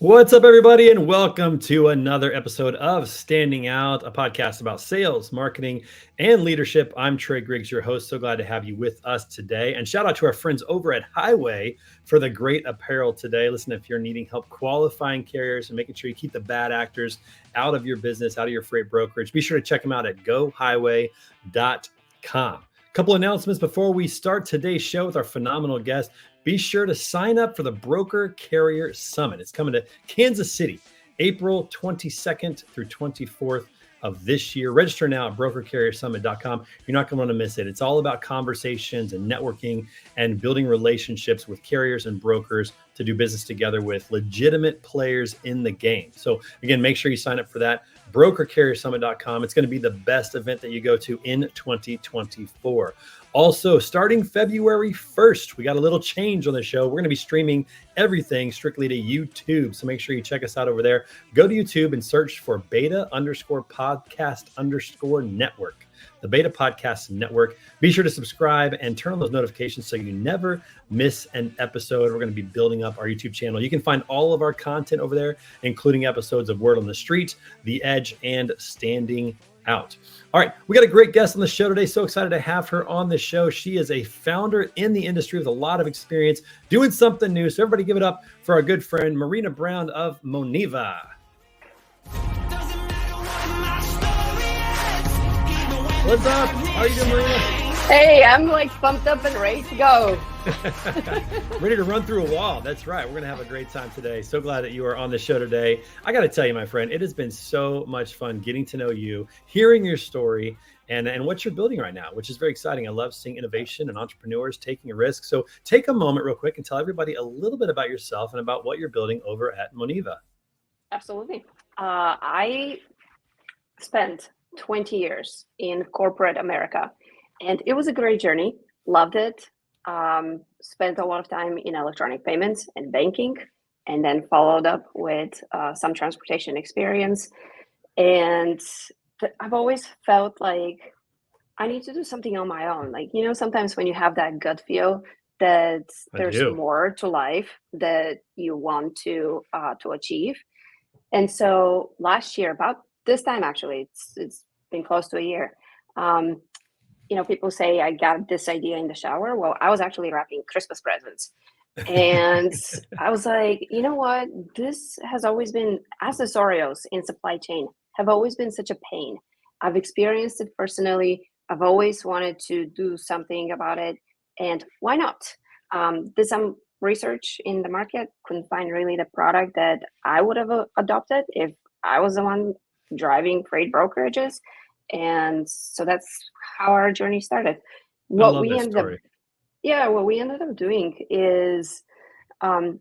What's up, everybody, and welcome to another episode of Standing Out, a podcast about sales, marketing, and leadership. I'm Trey Griggs, your host. So glad to have you with us today. And shout out to our friends over at Highway for the great apparel today. Listen, if you're needing help qualifying carriers and making sure you keep the bad actors out of your business, out of your freight brokerage, be sure to check them out at gohighway.com. Couple announcements before we start today's show with our phenomenal guest. Be sure to sign up for the Broker Carrier Summit. It's coming to Kansas City, April 22nd through 24th of this year. Register now at brokercarriersummit.com. You're not going to want to miss it. It's all about conversations and networking and building relationships with carriers and brokers to do business together with legitimate players in the game. So again, make sure you sign up for that. brokercarriersummit.com. It's going to be the best event that you go to in 2024. Also, starting February 1st, we got a little change on the show. We're going to be streaming everything strictly to YouTube. So make sure you check us out over there. Go to YouTube and search for beta_podcast_network. The Beta Podcast Network. Be sure to subscribe and turn on those notifications so you never miss an episode. We're going to be building up our YouTube channel. You can find all of our content over there, including episodes of Word on the Street, The Edge, and Standing Out. All right, we got a great guest on the show today. So excited to have her on the show. She is a founder in the industry with a lot of experience doing something new. So everybody give it up for our good friend, Marina Brown of Moniva. What's up? How are you doing, Marina? Hey, I'm like pumped up and ready to go. Ready to run through a wall. That's right. We're going to have a great time today. So glad that you are on the show today. I got to tell you, my friend, it has been so much fun getting to know you, hearing your story, and what you're building right now, which is very exciting. I love seeing innovation and entrepreneurs taking a risk. So take a moment real quick and tell everybody a little bit about yourself and about what you're building over at Moniva. Absolutely. I spent 20 years in corporate America, and it was a great journey. Loved it. Spent a lot of time in electronic payments and banking, and then followed up with some transportation experience. And I've always felt like I need to do something on my own. Like, sometimes when you have that gut feel that there's more to life that you want to achieve. And so last year, about this time, actually, it's been close to a year. People say I got this idea in the shower. Well, I was actually wrapping Christmas presents. And I was like, you know what? This has always been, accessorials in supply chain have always been such a pain. I've experienced it personally. I've always wanted to do something about it. And why not? Did some research in the market, couldn't find really the product that I would have adopted if I was the one driving freight brokerages. And so that's how our journey started. What we ended up doing is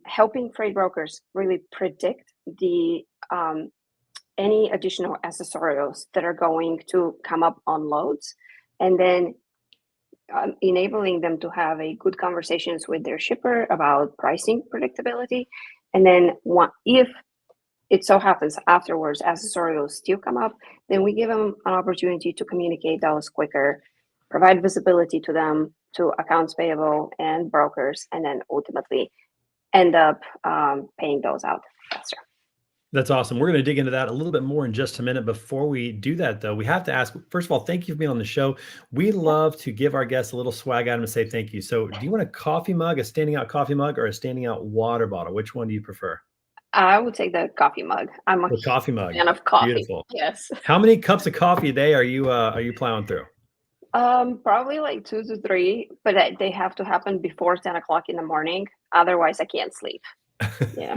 helping freight brokers really predict the any additional accessorials that are going to come up on loads, and then enabling them to have a good conversations with their shipper about pricing predictability. And then if it so happens afterwards accessorials still come up, then we give them an opportunity to communicate those quicker, provide visibility to them, to accounts payable and brokers, and then ultimately end up paying those out faster. That's awesome. We're going to dig into that a little bit more in just a minute. Before we do that, though, we have to ask, first of all, thank you for being on the show. We love to give our guests a little swag item to say thank you. So do you want a coffee mug, a standing out coffee mug, or a standing out water bottle? Which one do you prefer? I would take the coffee mug. I'm a coffee mug. Fan of coffee. Beautiful. Yes. How many cups of coffee a day are you plowing through? Probably like 2 to 3, but they have to happen before 10 o'clock in the morning. Otherwise, I can't sleep. Yeah.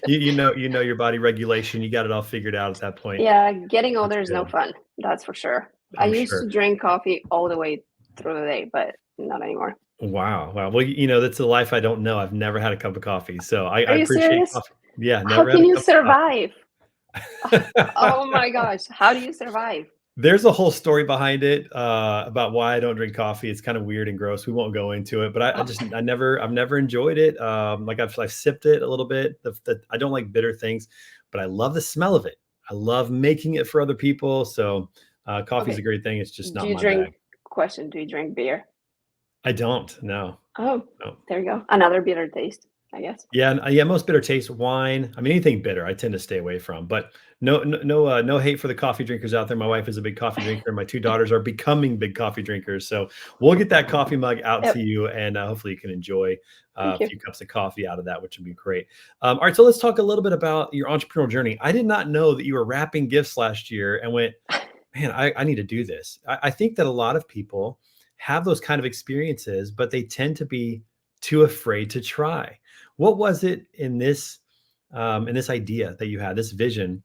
you know your body regulation. You got it all figured out at that point. Yeah, getting older is no fun. That's for sure. I used to drink coffee all the way through the day, but not anymore. Wow. Well, that's a life I don't know. I've never had a cup of coffee, so I appreciate serious? coffee. Yeah, How never. can you survive? Oh my gosh, how do you survive? There's a whole story behind it about why I don't drink coffee. It's kind of weird and gross. We won't go into it, but I've never enjoyed it. I've sipped it a little bit. I don't like bitter things, but I love the smell of it. I love making it for other people. So coffee is a great thing. It's just not my bag. Question: do you drink beer? I don't. No. Oh, no. There you go. Another bitter taste. I guess. Yeah, yeah. Most bitter taste, wine. I mean, anything bitter, I tend to stay away from. But no hate for the coffee drinkers out there. My wife is a big coffee drinker. My two daughters are becoming big coffee drinkers. So we'll get that coffee mug out to Yep. you, and hopefully you can enjoy Thank a you. few cups of coffee out of that, which would be great. All right, so let's talk a little bit about your entrepreneurial journey. I did not know that you were wrapping gifts last year, and went, man, I need to do this. I think that a lot of people have those kind of experiences, but they tend to be too afraid to try. What was it in this idea that you had, this vision,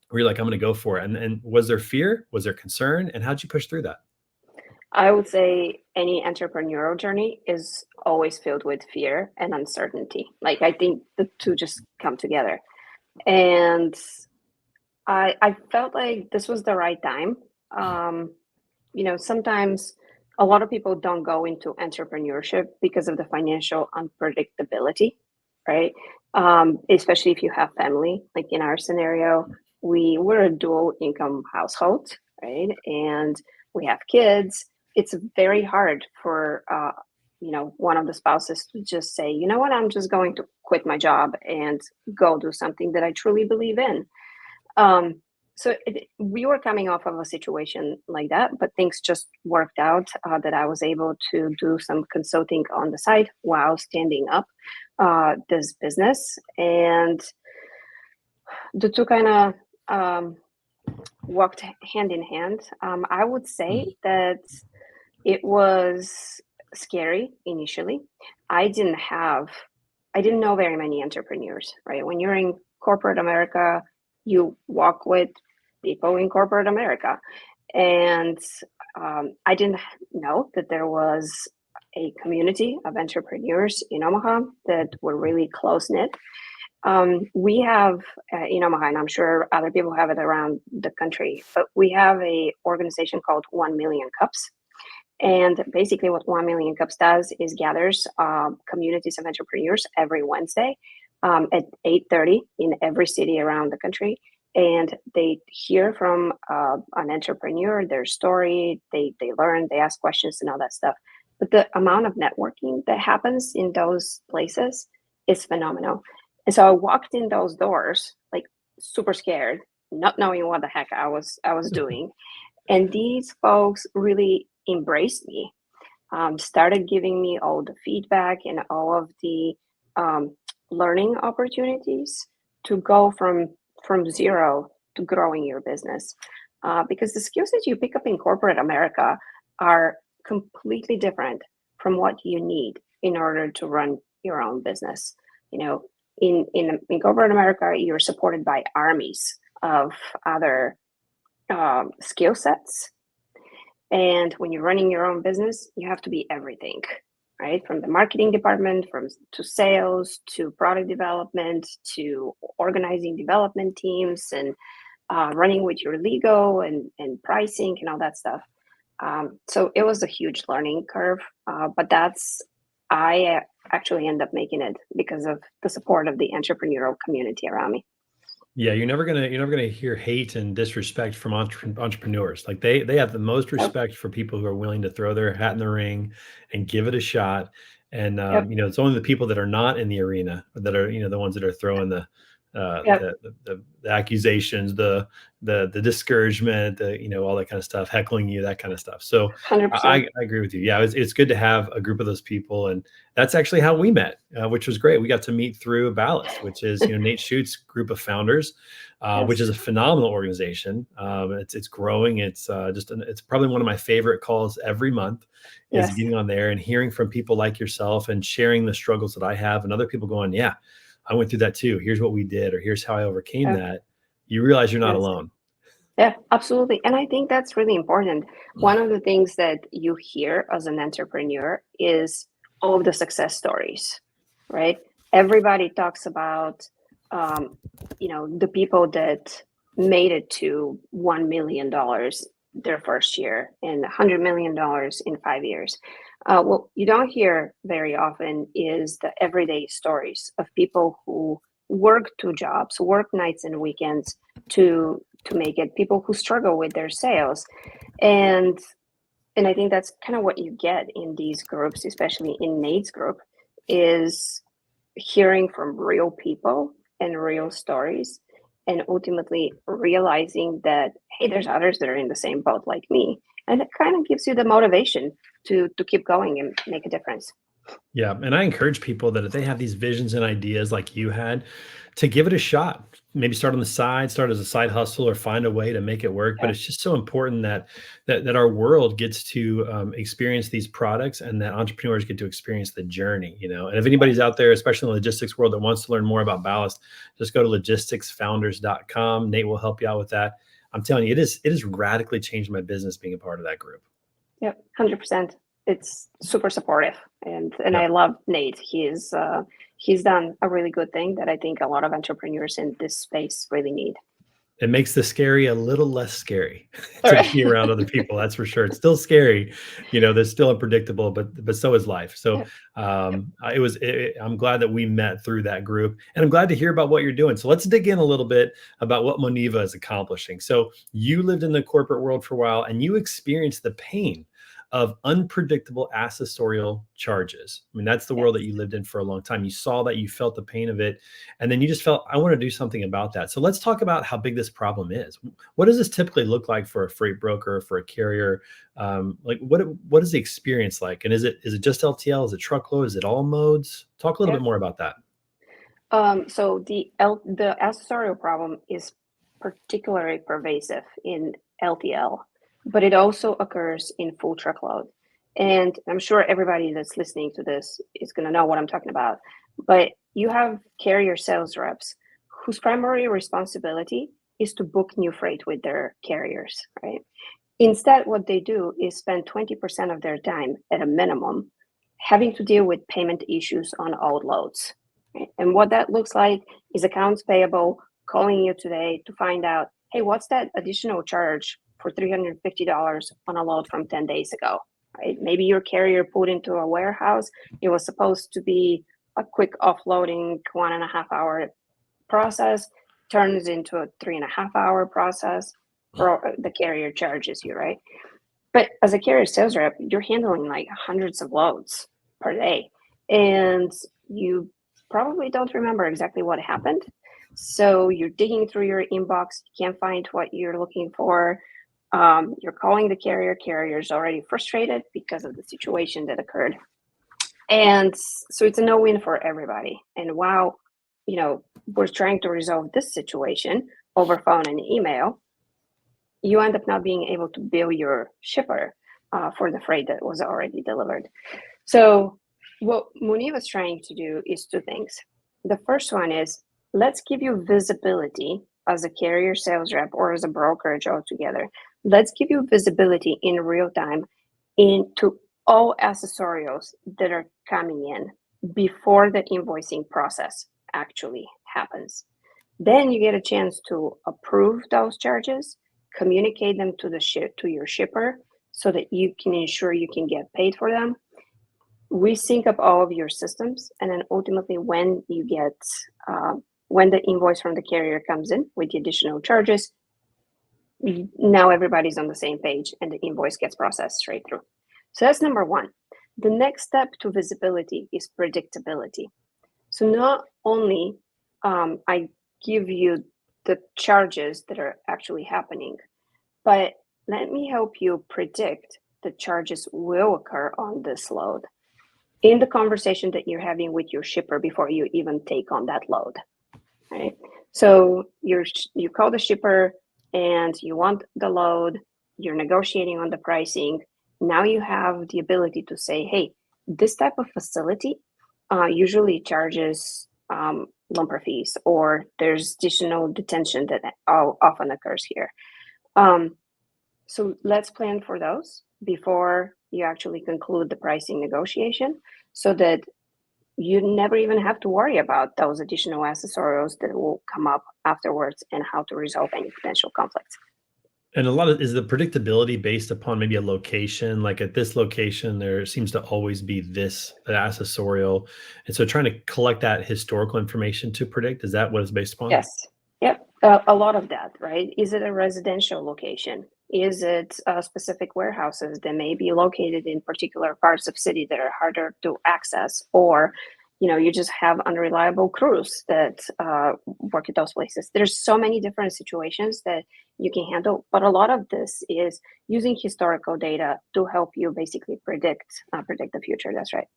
where you're like, I'm going to go for it? And was there fear? Was there concern? And how'd you push through that? I would say any entrepreneurial journey is always filled with fear and uncertainty. Like I think the two just come together. And I felt like this was the right time. Um, Sometimes a lot of people don't go into entrepreneurship because of the financial unpredictability, right? Especially if you have family. Like in our scenario, we were a dual income household, right? And we have kids. It's very hard for one of the spouses to just say, you know what, I'm just going to quit my job and go do something that I truly believe in. Um, we were coming off of a situation like that, but things just worked out that I was able to do some consulting on the side while standing up this business. And the two kind of walked hand in hand. I would say Mm. that it was scary initially. I didn't have, I didn't know very many entrepreneurs, right? When you're in corporate America, you walk with people in corporate America. And I didn't know that there was a community of entrepreneurs in Omaha that were really close knit. We have in Omaha, and I'm sure other people have it around the country, but we have a organization called 1 Million Cups. And basically, what 1 Million Cups does is gathers communities of entrepreneurs every Wednesday at 8:30 in every city around the country. And they hear from an entrepreneur, their story, they learn, they ask questions and all that stuff. But the amount of networking that happens in those places is phenomenal. And so I walked in those doors like super scared, not knowing what the heck I was doing. And these folks really embraced me, started giving me all the feedback and all of the learning opportunities to go from zero to growing your business. Because the skills that you pick up in corporate America are completely different from what you need in order to run your own business. You know, in corporate America, you're supported by armies of other skill sets. And when you're running your own business, you have to be everything, right? From the marketing department, from to sales, to product development, to organizing development teams, and running with your legal and pricing and all that stuff. So it was a huge learning curve, but I actually end up making it because of the support of the entrepreneurial community around me. Yeah, you're never gonna hear hate and disrespect from entrepreneurs. Like they have the most Yep. respect for people who are willing to throw their hat in the ring and give it a shot. And Yep. it's only the people that are not in the arena that are the ones that are throwing Yep. the accusations, the discouragement, all that kind of stuff, heckling you, that kind of stuff. So 100%. I agree with you. Yeah, it's good to have a group of those people, and that's actually how we met, which was great. We got to meet through Ballast, which is Nate Schute's group of founders, which is Yes. a phenomenal organization. It's growing. It's probably one of my favorite calls every month, is Yes. getting on there and hearing from people like yourself and sharing the struggles that I have, and other people going, yeah, I went through that too. Here's what we did, or here's how I overcame Yep. that. You realize you're not Yes. alone. Yeah, absolutely. And I think that's really important. One of the things that you hear as an entrepreneur is all of the success stories, right? Everybody talks about, the people that made it to $1 million their first year and $100 million in 5 years. What you don't hear very often is the everyday stories of people who work two jobs, work nights and weekends to make it, people who struggle with their sales. And and I think that's kind of what you get in these groups, especially in Nate's group, is hearing from real people and real stories, and ultimately realizing that, hey, there's others that are in the same boat like me, and it kind of gives you the motivation to keep going and make a difference. Yeah, and I encourage people that if they have these visions and ideas like you had, to give it a shot. Maybe start on the side, start as a side hustle, or find a way to make it work. But Yeah. it's just so important that our world gets to experience these products, and that entrepreneurs get to experience the journey. And if anybody's out there, especially in the logistics world, that wants to learn more about ballast, just go to logisticsfounders.com. Nate will help you out with that. I'm telling you, it has radically changed my business being a part of that group. Yep, 100%. It's super supportive, and I Yep. love Nate. He's done a really good thing that I think a lot of entrepreneurs in this space really need. It makes the scary a little less scary All to right. be around other people. That's for sure. It's still scary, There's still unpredictable, but so is life. So Yep. Yep. I'm glad that we met through that group, and I'm glad to hear about what you're doing. So let's dig in a little bit about what Moniva is accomplishing. So you lived in the corporate world for a while, and you experienced the pain of unpredictable accessorial charges. I mean, that's the world that Yes. you lived in for a long time. You saw that, you felt the pain of it, and then you just felt, I want to do something about that. So let's talk about how big this problem is. What does this typically look like for a freight broker, for a carrier? Like what is the experience like? And is it just LTL? Is it truckload? Is it all modes? Talk a little bit Yep. more about that. So the accessorial problem is particularly pervasive in LTL, but it also occurs in full truckload. And I'm sure everybody that's listening to this is going to know what I'm talking about. But you have carrier sales reps whose primary responsibility is to book new freight with their carriers, right? Instead, what they do is spend 20% of their time at a minimum having to deal with payment issues on old loads. Right? And what that looks like is accounts payable calling you today to find out, hey, what's that additional charge for $350 on a load from 10 days ago? Right? Maybe your carrier put into a warehouse. It was supposed to be a quick offloading 1.5 hour process, turns into a 3.5 hour process, or the carrier charges you, right? But as a carrier sales rep, you're handling like hundreds of loads per day, and you probably don't remember exactly what happened. So you're digging through your inbox, you can't find what you're looking for. You're calling the carrier. Carrier's already frustrated because of the situation that occurred. And so it's a no-win for everybody. And while, we're trying to resolve this situation over phone and email, you end up not being able to bill your shipper for the freight that was already delivered. So what Moniva is trying to do is two things. The first one is, let's give you visibility as a carrier sales rep or as a brokerage altogether. Let's give you visibility in real time into all accessorials that are coming in before the invoicing process actually happens. Then you get a chance to approve those charges, communicate them to your shipper so that you can ensure you can get paid for them. We sync up all of your systems, and then ultimately, when you get when the invoice from the carrier comes in with the additional charges, now everybody's on the same page, and the invoice gets processed straight through. So that's number one. The next step to visibility is predictability. So not only I give you the charges that are actually happening, but let me help you predict the charges will occur on this load in the conversation that you're having with your shipper before you even take on that load. Right? So you call the shipper and you want the load, you're negotiating on the pricing. Now you have the ability to say, hey, this type of facility usually charges lumper fees, or there's additional detention that often occurs here. So let's plan for those before you actually conclude the pricing negotiation, so that you never even have to worry about those additional accessorials that will come up afterwards and how to resolve any potential conflicts. And a lot of is the predictability based upon maybe a location, like at this location, there seems to always be this accessorial. And so trying to collect that historical information to predict, is that what it's based upon? Yes. Yep. A lot of that, right? Is it a residential location? Is it specific warehouses that may be located in particular parts of city that are harder to access? Or you just have unreliable crews that work at those places. There's so many different situations that you can handle, but a lot of this is using historical data to help you basically predict the future. That's right.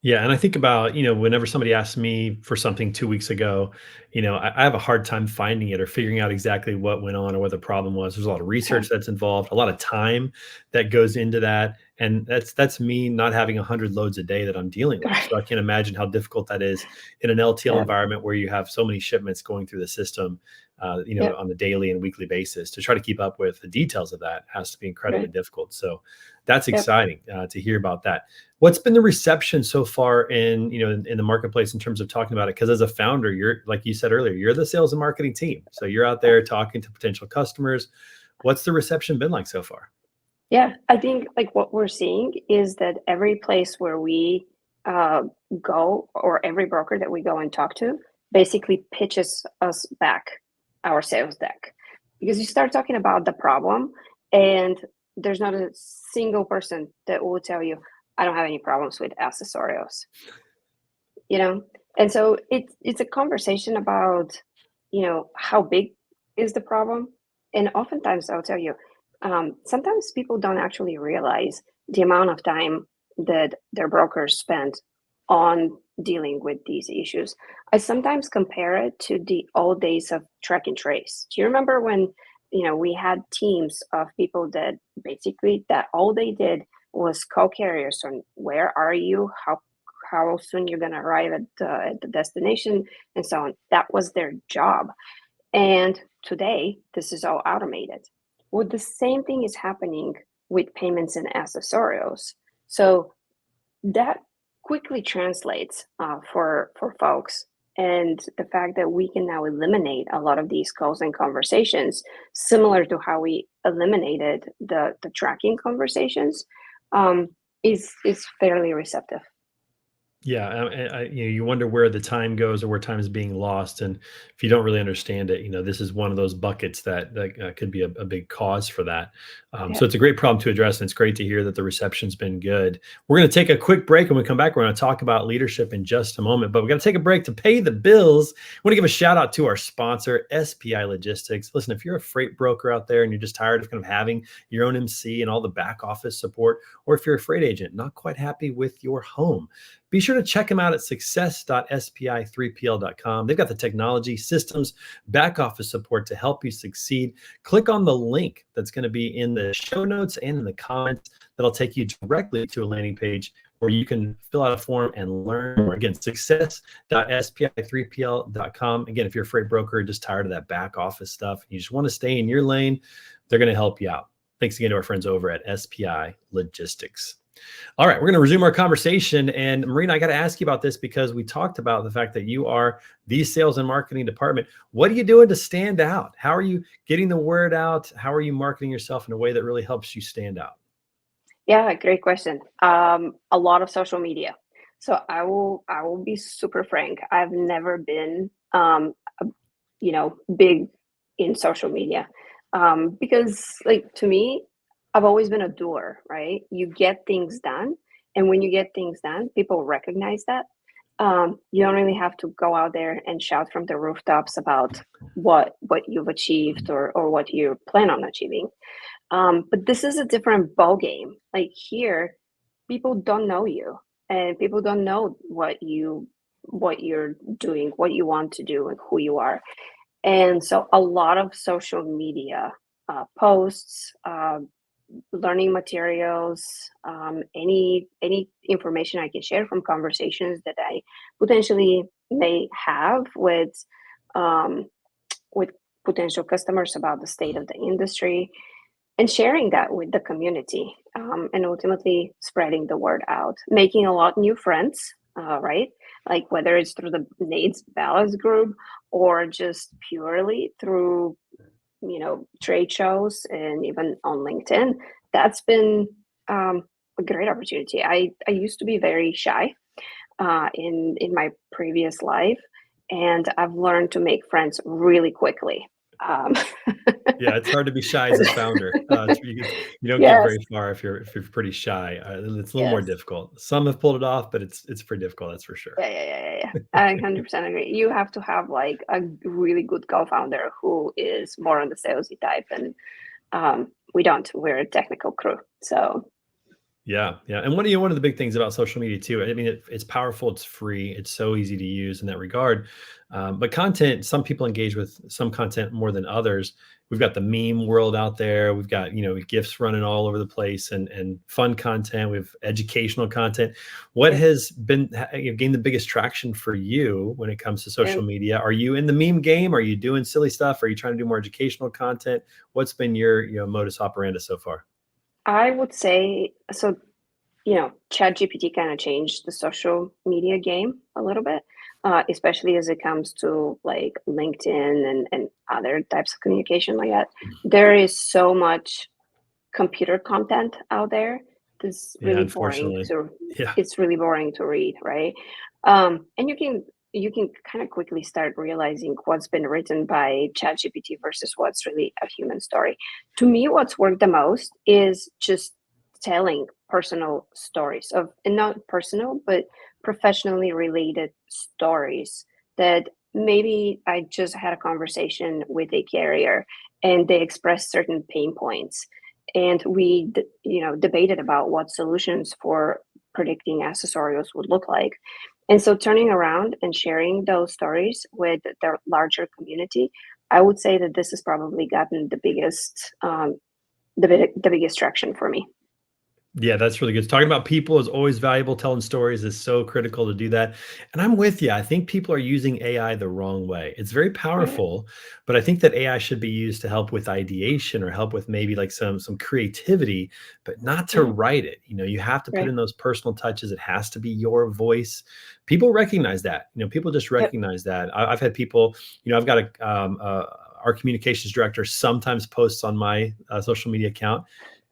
Yeah, and I think about, whenever somebody asks me for something 2 weeks ago, I have a hard time finding it or figuring out exactly what went on or what the problem was. There's a lot of Okay. research that's involved, a lot of time that goes into that, and that's me not having 100 loads a day that I'm dealing with. Right. So I can't imagine how difficult that is in an LTL Yeah. environment where you have so many shipments going through the system, Yeah. on the daily and weekly basis. To try to keep up with the details of that has to be incredibly Right. difficult. So that's Yep. exciting to hear about that. What's been the reception so far in the marketplace in terms of talking about it? Because as a founder, you're, like you said earlier, you're the sales and marketing team. So you're out there talking to potential customers. What's the reception been like so far? Yeah, I think like what we're seeing is that every place where we uh, go, or every broker that we go and talk to, basically pitches us back our sales deck. Because you start talking about the problem, and there's not a single person that will tell you, I don't have any problems with accessorials, you know? And so it's a conversation about, how big is the problem? And oftentimes I'll tell you, sometimes people don't actually realize the amount of time that their brokers spend on dealing with these issues. I sometimes compare it to the old days of track and trace. Do you remember when, we had teams of people that basically that all they did was call carriers on where are you, how soon you're going to arrive at the destination, and so on. That was their job. And today, this is all automated. Well, the same thing is happening with payments and accessorials. So that quickly translates for folks. And the fact that we can now eliminate a lot of these calls and conversations, similar to how we eliminated the tracking conversations, is fairly receptive. Yeah, you wonder where the time goes or where time is being lost, and if you don't really understand it, this is one of those buckets that could be a big cause for that. Yeah. So it's a great problem to address, and it's great to hear that the reception's been good. We're going to take a quick break, and when we come back, we're going to talk about leadership in just a moment. But we got to take a break to pay the bills. I want to give a shout out to our sponsor, SPI Logistics. Listen, if you're a freight broker out there and you're just tired of kind of having your own MC and all the back office support, or if you're a freight agent not quite happy with your home, be sure to check them out at success.spi3pl.com. They've got the technology, systems, back office support to help you succeed. Click on the link that's going to be in the show notes and in the comments. That'll take you directly to a landing page where you can fill out a form and learn more. Again, success.spi3pl.com. Again, if you're a freight broker, just tired of that back office stuff, you just want to stay in your lane, they're going to help you out. Thanks again to our friends over at SPI Logistics. All right, we're going to resume our conversation. And Marina, I got to ask you about this because we talked about the fact that you are the sales and marketing department. What are you doing to stand out? How are you getting the word out? How are you marketing yourself in a way that really helps you stand out? Yeah, great question. A lot of social media. So I will be super frank. I've never been big in social media. Because like to me, I've always been a doer, right? You get things done, and when you get things done, people recognize that. You don't really have to go out there and shout from the rooftops about what you've achieved or what you plan on achieving. But this is a different ball game. Like here, people don't know you, and people don't know what you're doing, what you want to do, and who you are. And so a lot of social media posts, learning materials, any information I can share from conversations that I potentially may have with potential customers about the state of the industry, and sharing that with the community, and ultimately spreading the word out, making a lot new friends, right? Like whether it's through the Nate's Balance group or just purely through trade shows and even on LinkedIn. That's been a great opportunity. I used to be very shy in my previous life, and I've learned to make friends really quickly. Um, Yeah, it's hard to be shy as a founder. You don't get yes, very far if you're pretty shy. It's a little more yes. difficult. Some have pulled it off, but it's pretty difficult. That's for sure. Yeah, yeah, yeah, Yeah, I 100% agree. You have to have like a really good co-founder who is more on the salesy type, and we don't. We're a technical crew, so Yeah, yeah. And one of the big things about social media too, I mean, it's powerful, it's free, it's so easy to use in that regard. But content, some people engage with some content more than others. We've got the meme world out there. We've got, GIFs running all over the place, and fun content. We have educational content. What yeah. has been gained the biggest traction for you when it comes to social And media? Are you in the meme game? Are you doing silly stuff? Are you trying to do more educational content? What's been your, modus operandi so far? I would say so. ChatGPT kind of changed the social media game a little bit, especially as it comes to like LinkedIn and other types of communication like that. There is so much computer content out there that's Yeah, really boring unfortunately. to Yeah. it's really boring to read, right? And you can kind of quickly start realizing what's been written by ChatGPT versus what's really a human story. To me, what's worked the most is just telling personal stories of, and not personal, but professionally related stories that maybe I just had a conversation with a carrier and they expressed certain pain points, and debated about what solutions for predicting accessorials would look like. And so turning around and sharing those stories with the larger community, I would say that this has probably gotten the biggest traction for me. Yeah, that's really good. Talking about people is always valuable. Telling stories is so critical to do that. And I'm with you. I think people are using AI the wrong way. It's very Right. powerful, but I think that AI should be used to help with ideation or help with maybe like some creativity, but not to Yeah. write it. You have to put Right. in those personal touches. It has to be your voice. People recognize that. People just Yep. recognize that. I've had people. I've got our communications director sometimes posts on my social media account,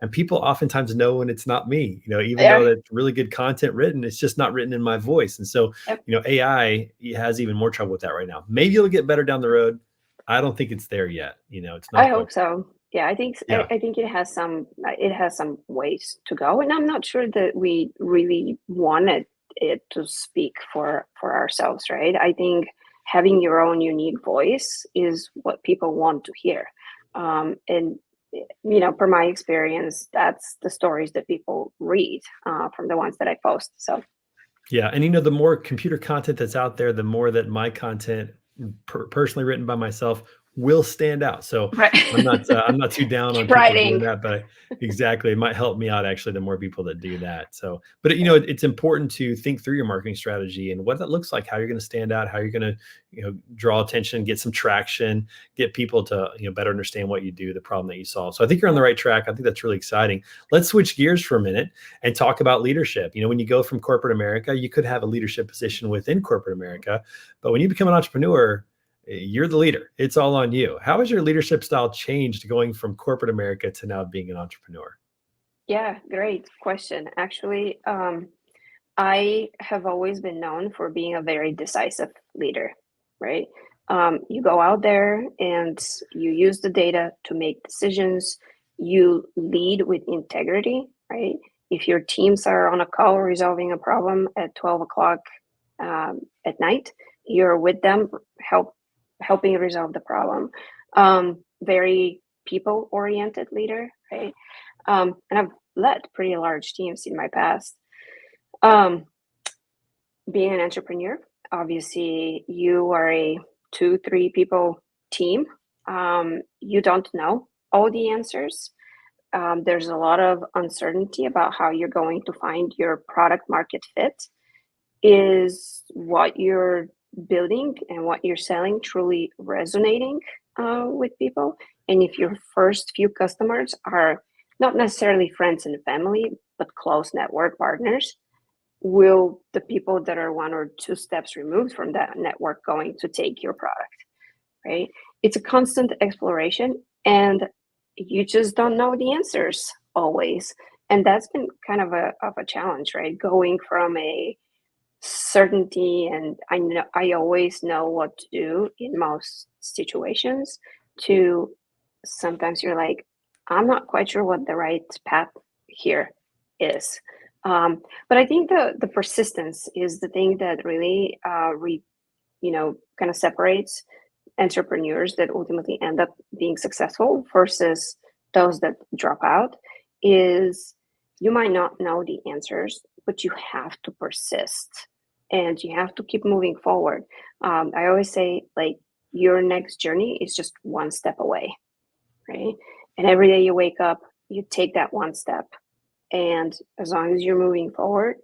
and people oftentimes know when it's not me, even though Yeah. that's really good content written, it's just not written in my voice. And so, Yep. AI has even more trouble with that right now. Maybe it'll get better down the road. I don't think it's there yet. It's I not quite. hope so. Yeah, I think Yeah. I think it has some ways to go, and I'm not sure that we really wanted it to speak for ourselves, right? I think having your own unique voice is what people want to hear, and from my experience, that's the stories that people read from the ones that I post. So Yeah, and the more computer content that's out there, the more that my content, personally written by myself, will stand out. So right. I'm not too down on Keep people doing writing. that, but exactly, it might help me out actually. The more people that do that, so but it's important to think through your marketing strategy and what that looks like, how you're going to stand out, how you're going to draw attention, get some traction, get people to better understand what you do, the problem that you solve. So I think you're on the right track. I think that's really exciting. Let's switch gears for a minute and talk about leadership. When you go from corporate America, you could have a leadership position within corporate America, but when you become an entrepreneur, you're the leader. It's all on you. How has your leadership style changed going from corporate America to now being an entrepreneur? Yeah, great question. Actually, I have always been known for being a very decisive leader, right? You go out there and you use the data to make decisions. You lead with integrity, right? If your teams are on a call resolving a problem at 12 o'clock at night, you're with them, helping resolve the problem. Very people oriented leader, right? And I've led pretty large teams in my past. Um, Being an entrepreneur, obviously you are a 2 3 people team. You don't know all the answers. There's a lot of uncertainty about how you're going to find your product market fit. Is what you're building and what you're selling truly resonating with people? And if your first few customers are not necessarily friends and family but close network partners, will the people that are 1 or 2 steps removed from that network going to take your product, right? It's a constant exploration, and you just don't know the answers always. And that's been kind of a challenge, right? Going from a certainty and I always know what to do in most situations to sometimes you're like, I'm not quite sure what the right path here is. But I think the persistence is the thing that really kind of separates entrepreneurs that ultimately end up being successful versus those that drop out. Is you might not know the answers, but you have to persist and you have to keep moving forward. I always say, like, your next journey is just one step away, right? And every day you wake up, you take that one step. And as long as you're moving forward,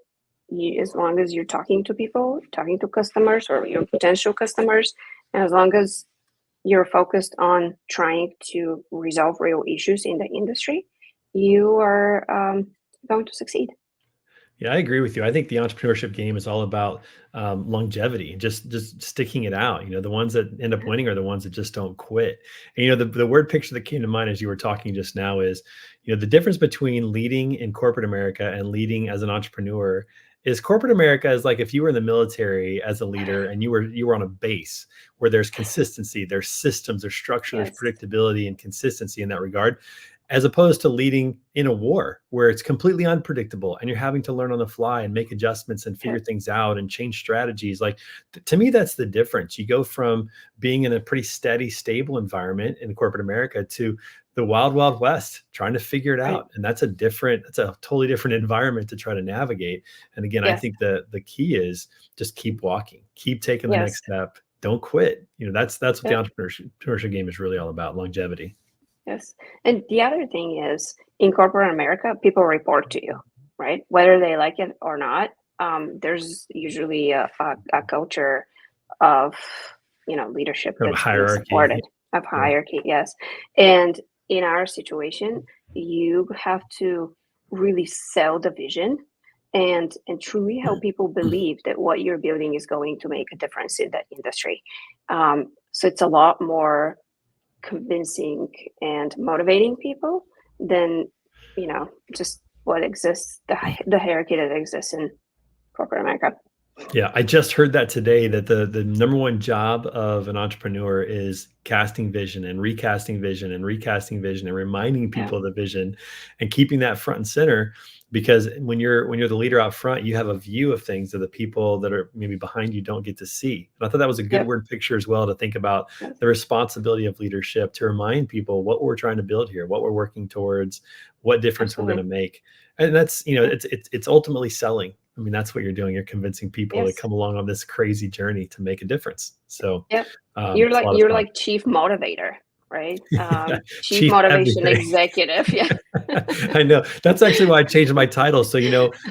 as long as you're talking to people, talking to customers or your potential customers, and as long as you're focused on trying to resolve real issues in the industry, you are going to succeed. Yeah, I agree with you. I think the entrepreneurship game is all about longevity, just sticking it out. The ones that end up Yeah. winning are the ones that just don't quit. And the word picture that came to mind as you were talking just now is, the difference between leading in corporate America and leading as an entrepreneur is corporate America is like if you were in the military as a leader and you were on a base where there's consistency, there's systems, there's structure, there's Yes. predictability and consistency in that regard, as opposed to leading in a war where it's completely unpredictable and you're having to learn on the fly and make adjustments and Yeah. figure things out and change strategies. Like to me, that's the difference. You go from being in a pretty steady, stable environment in corporate America to the wild, wild west, trying to figure it Right. out. And that's a totally different environment to try to navigate. And again, I Yes. think the key is just keep walking, keep taking the Yes. next step. Don't quit. That's what the Yeah. entrepreneurship game is really all about, longevity. Yes. And the other thing is, in corporate America, people report to you, right? Whether they like it or not. There's usually a culture of, leadership Kind of a that's being hierarchy. supported, of Yeah. hierarchy. Yes. And in our situation, you have to really sell the vision and truly help people believe that what you're building is going to make a difference in that industry. So it's a lot more convincing and motivating people than just what exists, the hierarchy that exists in corporate America. Yeah, I just heard that today that the number one job of an entrepreneur is casting vision and recasting vision and recasting vision and reminding Yeah, people of the vision and keeping that front and center, because when you're the leader out front, you have a view of things that the people that are maybe behind you don't get to see. And I thought that was a good yep, word picture as well, to think about yes, the responsibility of leadership, to remind people what we're trying to build here, what we're working towards, what difference we're going to absolutely, make. And that's, yeah, it's ultimately selling. I mean, that's what you're doing. You're convincing people to yes, come along on this crazy journey to make a difference. So yep. You're it's a like lot of you're fun. like chief motivator, right? Yeah, Chief chief motivation everything. executive. Yeah. I know. That's actually why I changed my title. So,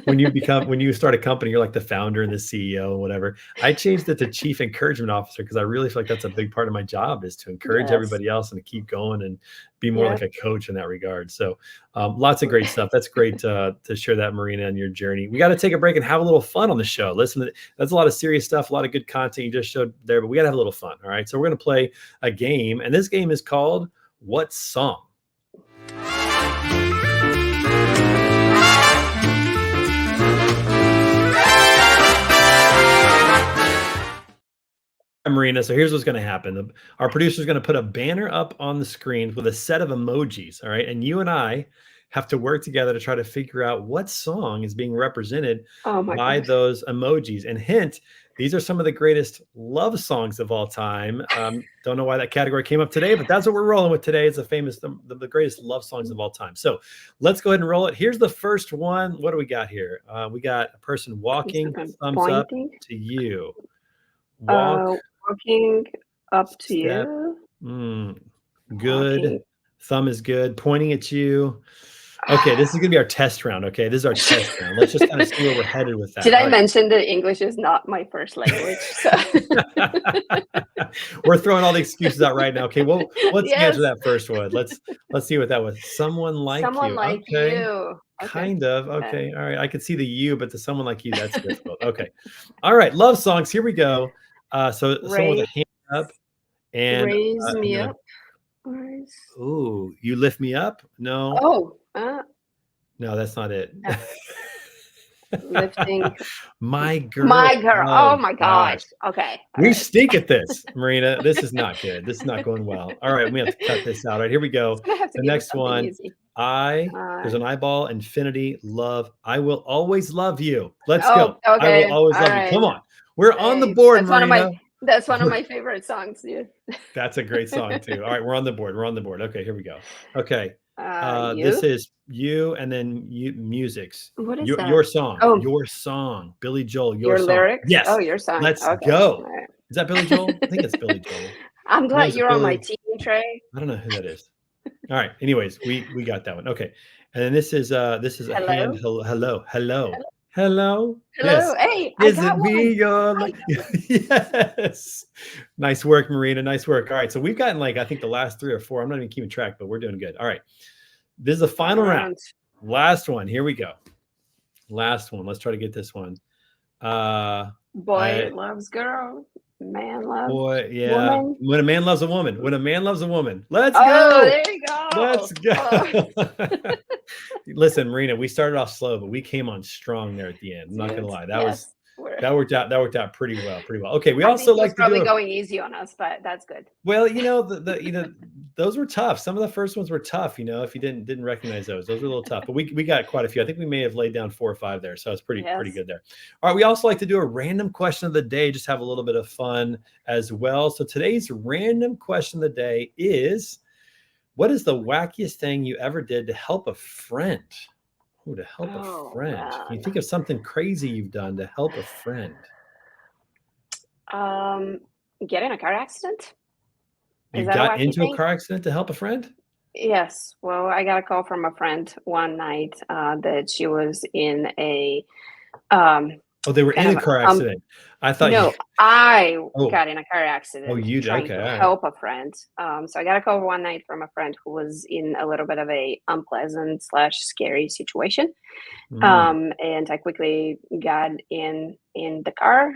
when you start a company, you're like the founder and the CEO and whatever. I changed it to chief encouragement officer because I really feel like that's a big part of my job, is to encourage Yes. everybody else and to keep going and be more like Yep. a coach in that regard. So, lots of great stuff. That's great to share that, Marina, and your journey. We got to take a break and have a little fun on the show. Listen, that's a lot of serious stuff, a lot of good content you just showed there, but we got to have a little fun. All right. So, we're going to play a game, and this game is called What Song? Marina. So here's what's going to happen. Our producer is going to put a banner up on the screen with a set of emojis. All right. And you and I have to work together to try to figure out what song is being represented Oh my by gosh. those emojis. And hint, these are some of the greatest love songs of all time. Don't know why that category came up today, but that's what we're rolling with today. It's the greatest love songs of all time. So let's go ahead and roll it. Here's the first one. What do we got here? We got a person walking, I'm thumbs up pointing. to you. Walk, Walking up to step. you. Mm, good. Walking. Thumb is good. Pointing at you. Okay, this is gonna be our test round. Okay, this is our test round. Let's just kind of see where we're headed with Did that. All I right. mention that English is not my first language? So We're throwing all the excuses out right now. Okay, well, let's answer yes, that first one. Let's see what that was. Someone like someone you. like Okay, you. Okay. kind of. Uh, Okay, all right. I could see the you, but the someone like you, that's difficult. Okay, all right. Love songs. Here we go. So someone with raise, a hand up and raise and me then up. Raise. ooh, you lift me up. No, Oh, no, that's not it. no. Lifting. My girl. My girl. Oh my gosh. gosh. Okay. All We right. stink at this, Marina. This is not good. This is not going well. All right, we have to cut this out. All right, here we go. It's gonna have to The give us next something one. easy. There's an eyeball, infinity, love. I will always love you. Let's Oh, go. I will okay. always All love you. right. Come on. We're on the Hey, board, Marina. that's one of my favorite songs, dude. That's a great song too. All right, we're on the board. We're on the board. Okay, here we go. Okay. This You? is you and then you music's. What is Your that? song. Oh, Your song. Billy Joel, your your song. lyrics? Yes. Oh, your song. Let's Okay. go. All right. Is that Billy Joel? I think it's Billy Joel. I'm No, glad is it you're on my Billy? team, Trey. I don't know who that is. All right. Anyways, we got that one. Okay. And then this is a hand. Hello? Hello. Hello? Hello. Hello? Yes. Hey, I Is got it me one. you're I got one. yes. Nice work, Marina. Nice work. All right. So we've gotten I think the last 3 or 4. I'm not even keeping track, but we're doing good. All right. This is the final round. Last one. Here we go. Last one. Let's try to get this one. Boy loves girl. Man loves woman. When a man loves a woman. When a man loves a woman. Let's Oh, go. there you go. Let's go. Oh. Listen, Marina, we started off slow, but we came on strong there at the end. I'm not gonna lie. That worked out pretty well. Okay. We also like to probably going easy on us, but that's good. Well, those were tough. Some of the first ones were tough, if you didn't recognize those were a little tough, but we got quite a few. I think we may have laid down 4 or 5 there. So it's pretty good there. All right. We also like to do a random question of the day, just have a little bit of fun as well. So today's random question of the day is, what is the wackiest thing you ever did to help a friend? Oh, to help a friend. Man. Can you think of something crazy you've done to help a friend? Get in a car accident. You got into a car accident to help a friend? Yes. Well, I got a call from a friend one night that she was in a they were in a car accident. I thought I got in a car accident. Oh, you did? Trying Okay, to help a friend. So I got a call one night from a friend who was in a little bit of a unpleasant / scary situation. And I quickly got in the car.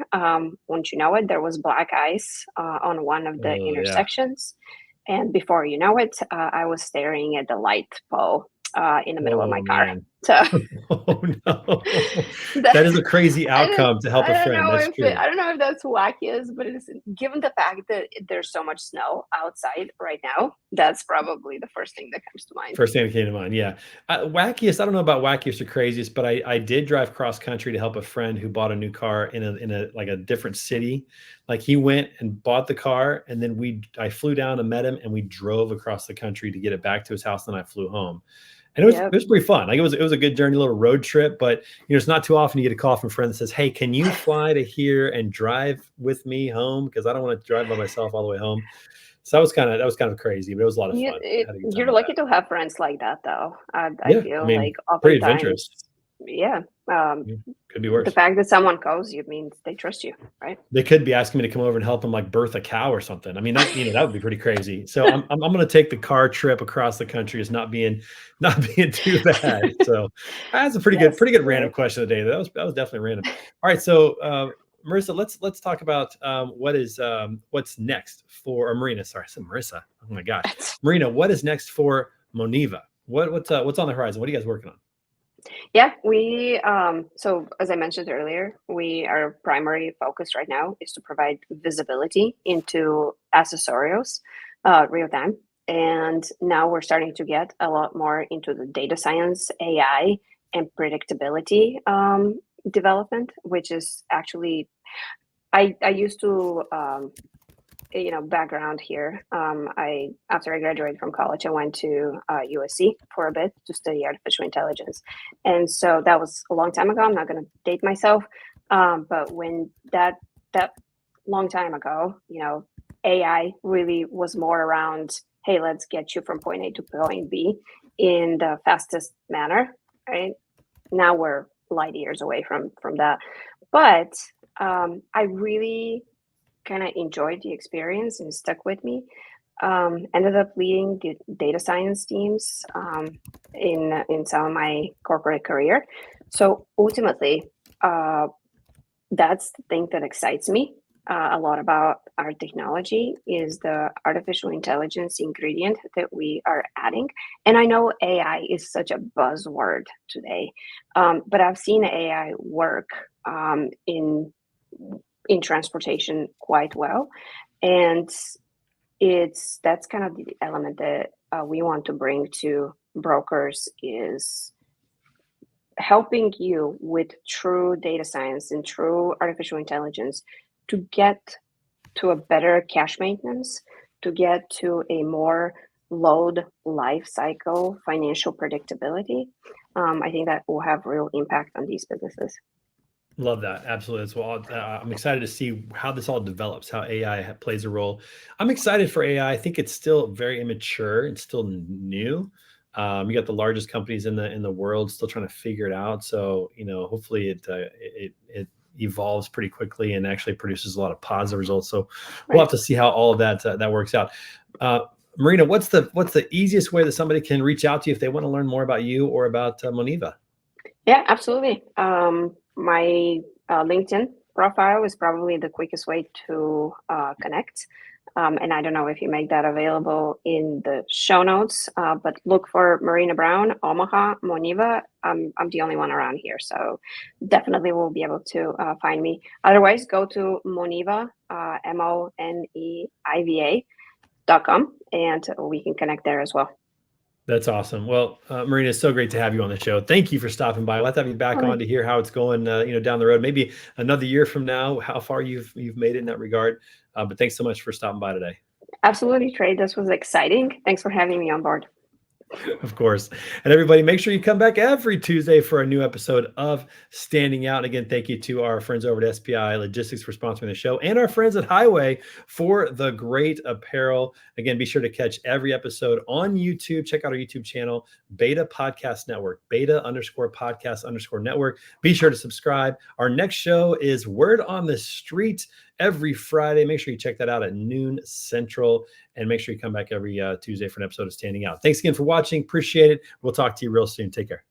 Once you know it, there was black ice on one of the intersections. Yeah. And before you know it, I was staring at the light pole in the middle of my car. Man. So, oh no, that is a crazy outcome to help a friend. That's true. I don't know if that's wackiest, but it's given the fact that there's so much snow outside right now. That's probably the first thing that comes to mind. First thing that came to mind, yeah. Wackiest. I don't know about wackiest or craziest, but I did drive cross country to help a friend who bought a new car in a different city. Like he went and bought the car, and then I flew down and met him, and we drove across the country to get it back to his house. Then I flew home. And it was pretty fun. Like it was a good journey, a little road trip, but it's not too often you get a call from a friend that says, "Hey, can you fly to here and drive with me home? Because I don't want to drive by myself all the way home." So that was kind of crazy, but it was a lot of fun. You're lucky to have friends like that, though. I feel like pretty adventurous. Yeah. Could be worse. The fact that someone calls you means they trust you, right? They could be asking me to come over and help them birth a cow or something. I mean, that would be pretty crazy. So I'm going to take the car trip across the country as not being too bad. So that's a pretty good random question of the day. That was definitely random. All right. So Marissa, let's talk about what's next for Marina. Sorry, I said Marissa. Oh my gosh. Marina, what is next for Moniva? What's on the horizon? What are you guys working on? Yeah, we so as I mentioned earlier, our primary focus right now is to provide visibility into accessorials real time. And now we're starting to get a lot more into the data science, AI, and predictability development, which is actually I used to background here. After I graduated from college, I went to USC for a bit to study artificial intelligence, and so that was a long time ago. I'm not going to date myself, but when that long time ago, AI really was more around, hey, let's get you from point A to point B in the fastest manner. Right now, we're light years away from that, but I really kind of enjoyed the experience and stuck with me. Ended up leading the data science teams in some of my corporate career. So ultimately, that's the thing that excites me a lot about our technology is the artificial intelligence ingredient that we are adding. And I know AI is such a buzzword today, but I've seen AI work in transportation quite well, and that's kind of the element that we want to bring to brokers is helping you with true data science and true artificial intelligence to get to a better cash maintenance, to get to a more load life cycle financial predictability. I think that will have real impact on these businesses. Love that. Absolutely. As well. I'm excited to see how this all develops, how AI plays a role. I'm excited for AI. I think it's still very immature. It's still new. You got the largest companies in the world still trying to figure it out. So, hopefully it evolves pretty quickly and actually produces a lot of positive results. So we'll have to see how all of that works out. Marina, what's the easiest way that somebody can reach out to you if they want to learn more about you or about Moniva? Yeah, absolutely. My LinkedIn profile is probably the quickest way to connect. And I don't know if you make that available in the show notes, but look for Marina Brown, Omaha, Moniva. I'm the only one around here, so definitely will be able to find me. Otherwise, go to Moniva, MONEIVA.com, and we can connect there as well. That's awesome. Well, Marina, it's so great to have you on the show. Thank you for stopping by. We'll have to have you back on to hear how it's going, down the road, maybe another year from now, how far you've made it in that regard. But thanks so much for stopping by today. Absolutely, Trey. This was exciting. Thanks for having me on board. Of course. And everybody, make sure you come back every Tuesday for a new episode of Standing Out. And again, thank you to our friends over at SPI Logistics for sponsoring the show and our friends at Highway for the great apparel. Again, be sure to catch every episode on YouTube. Check out our YouTube channel, Beta Podcast Network, Beta_Podcast_Network. Be sure to subscribe. Our next show is Word on the Street every Friday. Make sure you check that out at noon Central, and make sure you come back every Tuesday for an episode of Standing Out. Thanks again for watching. Appreciate it. We'll talk to you real soon. Take care.